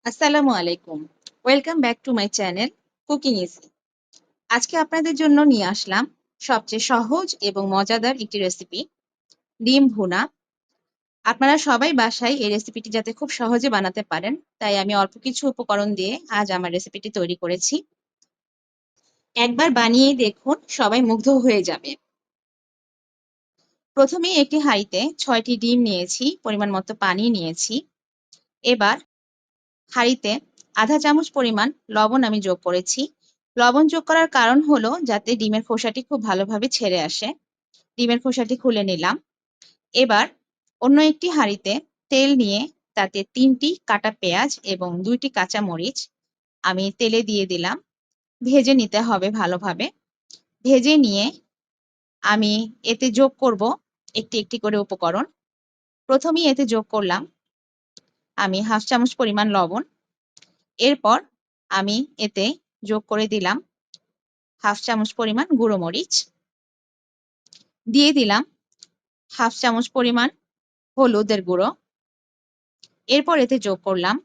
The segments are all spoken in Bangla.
আসসালামু আলাইকুম। Welcome back to my channel cooking easy. আজকে আপনাদের জন্য নিয়ে আসলাম সবচেয়ে সহজ এবং মজাদার একটি রেসিপি, ডিম ভুনা। আপনারা সবাই বাসায় এই রেসিপিটি যাতে খুব সহজে বানাতে পারেন, তাই আমি অল্প কিছু উপকরণ দিয়ে আজ আমার রেসিপিটি তৈরি করেছি। একবার বানিয়েই দেখুন, সবাই মুগ্ধ হয়ে যাবে। প্রথমেই একটি হাঁড়িতে ৬টি ডিম নিয়েছি, পরিমাণ মতো পানি নিয়েছি। এবার হাঁড়িতে আধা চামচ পরিমাণ লবণ আমি যোগ করেছি। লবণ যোগ করার কারণ হলো যাতে ডিমের খোসাটি খুব ভালোভাবে ছেড়ে আসে। ডিমের খোসাটি খুলে নিলাম। এবার অন্য একটি হাঁড়িতে তেল নিয়ে তাতে ৩টি কাটা পেঁয়াজ এবং ২টি কাঁচা মরিচ আমি তেলে দিয়ে দিলাম। ভেজে নিতে হবে ভালোভাবে। ভেজে নিয়ে আমি এতে যোগ করব একটি একটি করে উপকরণ। প্রথমেই এতে যোগ করলাম আমি ১/২ চামচ পরিমাণ লবণ। এরপর আমি এতে যোগ করে দিলাম ১/২ চামচ পরিমাণ গুঁড়ো মরিচ। দিয়ে দিলাম ১/২ চামচ পরিমাণ হলুদের গুঁড়ো। এরপর এতে যোগ করলাম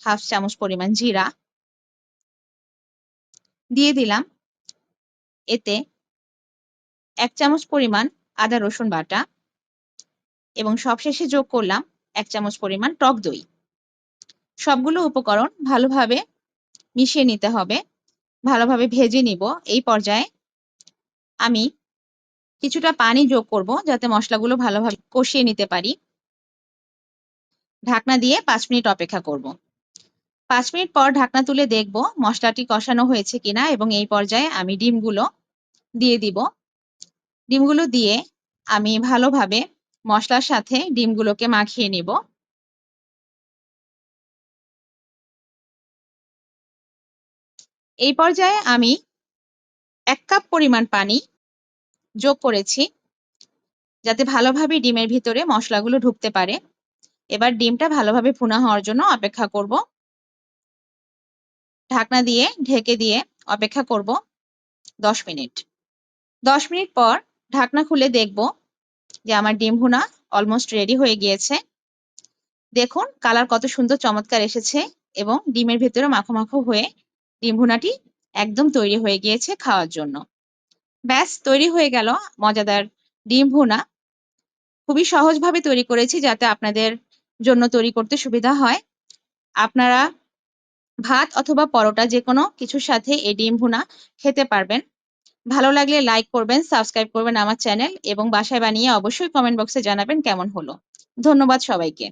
১/২ চামচ পরিমাণ জিরা। দিয়ে দিলাম এতে ১ চামচ পরিমাণ আদা রসুন বাটা এবং সবশেষে যোগ করলাম ১ চামচ পরিমাণ টক দই। সবগুলো উপকরণ ভালোভাবে মিশিয়ে নিতে হবে, ভালোভাবে ভেজে নিব। এই পর্যায়ে আমি কিছুটা পানি যোগ করব যাতে মশলাগুলো ভালোভাবে কষিয়ে নিতে পারি। ঢাকনা দিয়ে ৫ মিনিট অপেক্ষা করব। ৫ মিনিট পর ঢাকনা তুলে দেখব মশলাটি কষানো হয়েছে কিনা এবং এই পর্যায়ে আমি ডিমগুলো দিয়ে দিব। ডিমগুলো দিয়ে আমি ভালোভাবে মশলার সাথে ডিমগুলোকে মাখিয়ে নিব। এই পর্যায়ে আমি ১ কাপ পরিমাণ পানি যোগ করেছি যাতে ভালোভাবে ডিমের ভিতরে মশলাগুলো ঢুকতে পারে। এবার ডিমটা ভালোভাবে ভুনা হওয়ার জন্য অপেক্ষা করব। ঢাকনা দিয়ে ঢেকে দিয়ে অপেক্ষা করব ১০ মিনিট। ১০ মিনিট পর ঢাকনা খুলে দেখব যে আমার ডিম ভুনা অলমোস্ট রেডি হয়ে গিয়েছে। দেখুন কালার কত সুন্দর চমৎকার এসেছে এবং ডিমের ভেতরে মাখো মাখো হয়ে ডিম ভুনাটি একদম তৈরি হয়ে গিয়েছে খাওয়ার জন্য। ব্যাস তৈরি হয়ে গেল মজাদার ডিম ভুনা। খুবই সহজভাবে তৈরি করেছি যাতে আপনাদের জন্য তৈরি করতে সুবিধা হয়। আপনারা ভাত অথবা পরোটা যেকোনো কিছুর সাথে এই ডিম ভুনা খেতে পারবেন। ভালো লাগলে লাইক করবেন, সাবস্ক্রাইব করবেন আমার চ্যানেল এবং বাসায় বানিয়ে অবশ্যই কমেন্ট বক্সে জানাবেন কেমন হলো। ধন্যবাদ সবাইকে।